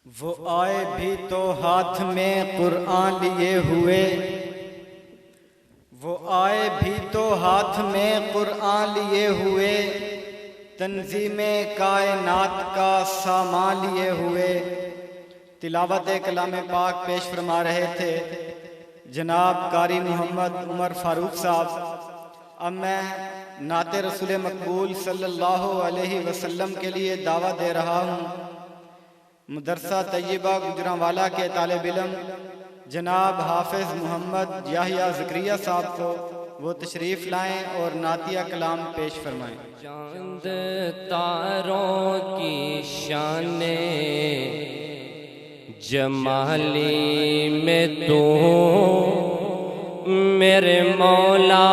وہ آئے بھی تو ہاتھ میں قرآن لیے ہوئے، وہ آئے بھی تو ہاتھ میں قرآن لیے ہوئے، تنظیم کائنات کا سامان لیے ہوئے۔ تلاوت کلام پاک پیش فرما رہے تھے جناب قاری محمد عمر فاروق صاحب۔ اب میں نعت رسول مقبول صلی اللہ علیہ وسلم کے لیے دعوت دے رہا ہوں۔ مدرسہ طیبہ گجرانوالہ کے طالب علم جناب حافظ محمد یحییٰ زکریہ صاحب کو وہ تشریف لائیں اور نعتیہ کلام پیش فرمائیں۔ چاند تاروں کی شان جمالی میں تو میرے مولا،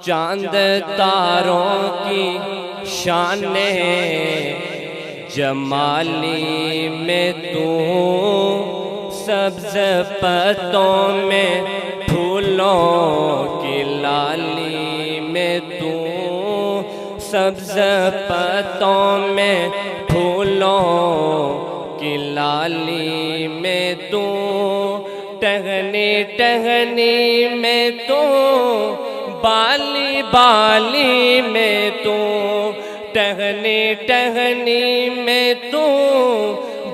چاند تاروں کی شان جمالی میں تو، سبز پتوں میں پھولوں کی لالی میں تو، سبز پتوں میں پھولوں کی لالی میں تو، ٹہنی ٹہنی میں تو، بالی بالی میں تو، ٹہنی ٹہنی میں تو،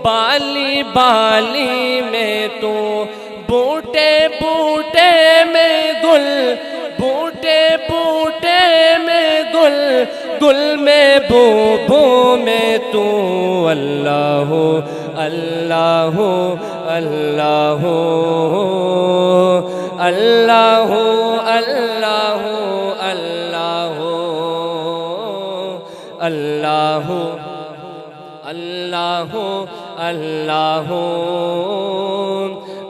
بالی بالی میں تو، بوٹے بوٹے میں گل، بوٹے بوٹے میں گل، گل میں بو بو میں تو، اللہ اللہ اللہ اللہ اللہ اللہ اللہ اللہ اللہ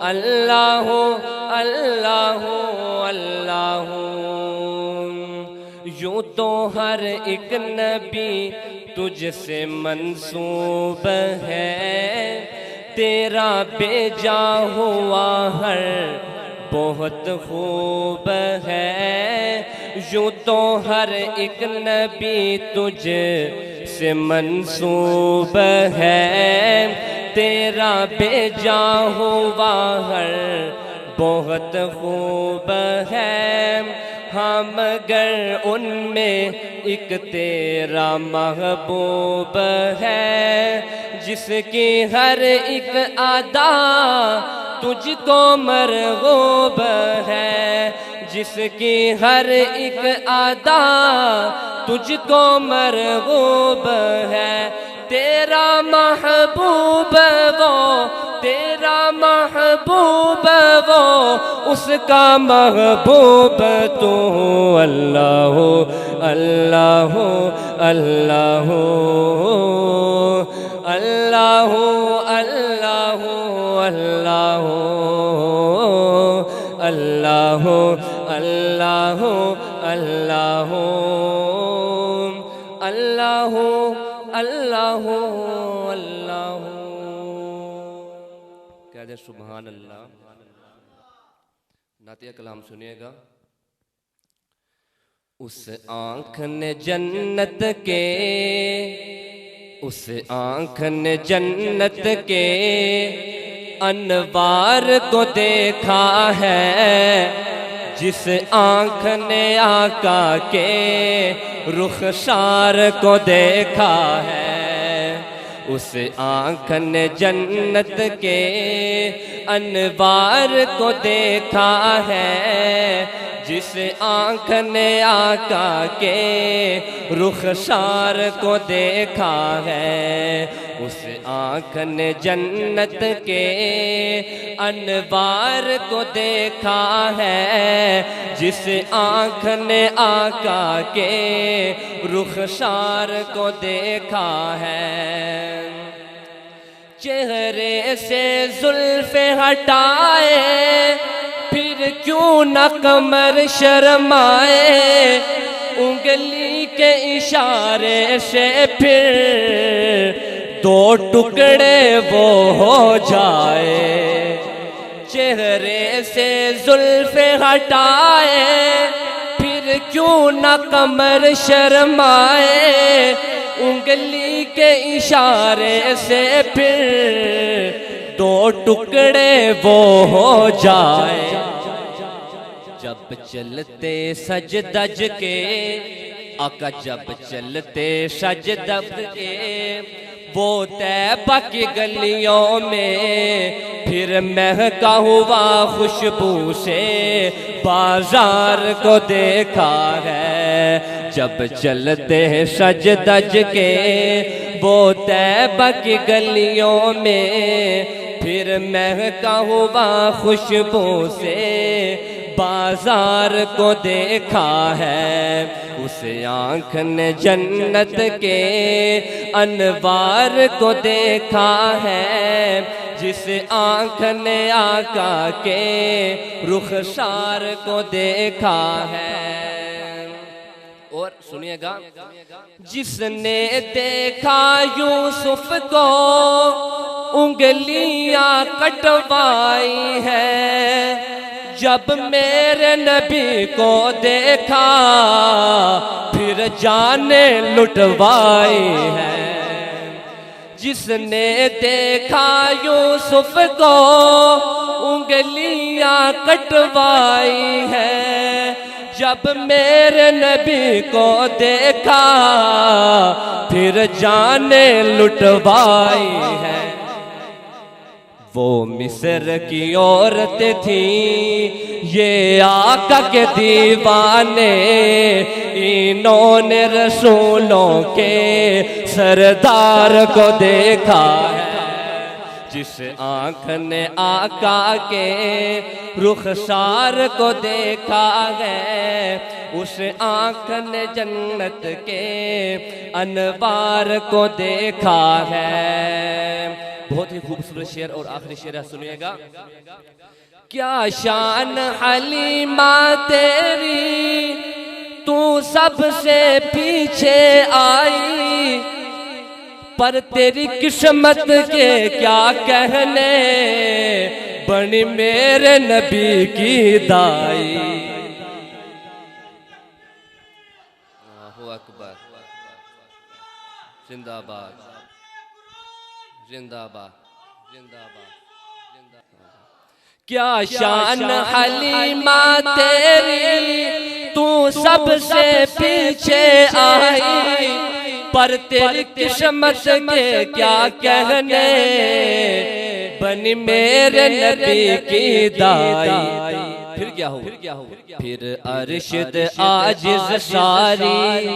اللہ اللہ اللہ۔ یوں تو ہر ایک نبی تجھ سے منسوب ہے، تیرا بیجا ہوا ہر بہت خوب ہے۔ یوں تو ہر ایک نبی تجھ سے منسوب ہے، تیرا بیجا ہوا ہر بہت خوب ہے۔ ہاں مگر ان میں ایک تیرا محبوب ہے، جس کی ہر ایک ادا تجھ کو مرغوب ہے، جس کی ہر ایک ادا تجھ کو مرغوب ہے۔ تیرا محبوب وہ، تیرا محبوب وہ، اس کا محبوب تو، اللہ اللہ اللہ اللہ اللہ اللہ اللہ اللہ اللہ اللہ اللہ اللہ۔ کہہ دیں سبحان اللہ۔ نعتیہ کلام سنیے گا۔ اس آنکھ نے جنت کے، اس آنکھ نے جنت کے انوار کو دیکھا ہے، جس آنکھ نے آقا کے رخسار کو دیکھا ہے، اس آنکھ نے جنت کے انوار کو دیکھا ہے، جس آنکھ نے آقا کے رخسار کو دیکھا ہے، اس آنکھ نے جنت کے انوار کو دیکھا ہے، جس آنکھ نے آقا کے رخسار کو دیکھا ہے۔ چہرے سے زلف ہٹائے پھر کیوں نہ قمر شرمائے، انگلی کے اشارے سے پھر دو ٹکڑے وہ ہو جائے۔ چہرے سے زلف ہٹائے پھر کیوں نہ قمر شرمائے انگلی کے اشارے سے پھر دو ٹکڑے وہ ہو جائے جب چلتے سج دج کے آقا جب چلتے سج دج کے وہ طیبہ کی گلیوں میں پھر مہکا ہوا خوشبو سے بازار کو دیکھا ہے جب چلتے سج دج کے وہ طیبہ کی گلیوں میں پھر مہکا ہوا خوشبو سے بازار کو دیکھا ہے اس آنکھ نے جنت کے انوار کو دیکھا ہے جس آنکھ نے آقا کے رخسار کو دیکھا ہے اور سنیے گا جس نے دیکھا یوسف کو انگلیاں کٹوائی ہے جب میرے نبی کو دیکھا پھر جانیں لٹوائی ہے جس نے دیکھا یوسف کو انگلیاں کٹوائی ہے جب میرے نبی کو دیکھا پھر جانیں لٹوائی ہے وہ مصر کی عورت تھی یہ آقا کے دیوانے انہوں نے رسولوں کے سردار کو دیکھا ہے جس آنکھ نے آقا کے رخسار کو دیکھا ہے اس آنکھ نے جنت کے انوار کو دیکھا ہے بہت ہی خوبصورت شعر اور آخری شعر سنیے گا کیا شان حلیمہ تیری تو سب سے پیچھے آئی پر تیری قسمت کے کیا کہنے بنی میرے نبی کی دائی اللہ اکبر زندہ باد زندہ باد زندہ باد کیا شان حلیمہ تیری تو سب سے پیچھے آئی پر تیری قسمت کے کیا کہنے بنی میرے نبی کی دائی پھر کیا ہو پھر ارشد عاجز ساری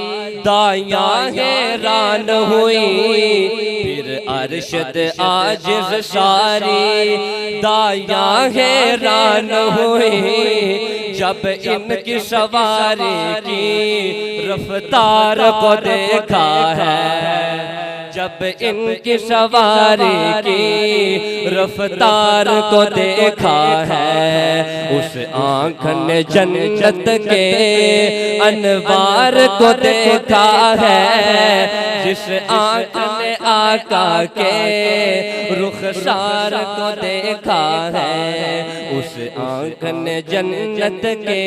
دائیاں حیران ہوئی پھر ارشد عاجز ساری دائیاں حیران ہوئی جب ان کی سواری کی رفتار کو دیکھا ہے جب ان کی سواری کی رفتار کو دیکھا ہے اس آنکھ نے جنت کے انوار کو دیکھا ہے جس آنکھ نے آقا کے رخسار کو دیکھا ہے اس آنکھ نے جنت کے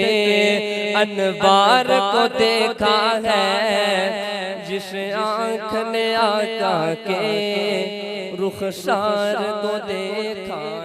انوار کو دیکھا ہے جس آنکھ نے آقا کے رخسار کو دیکھا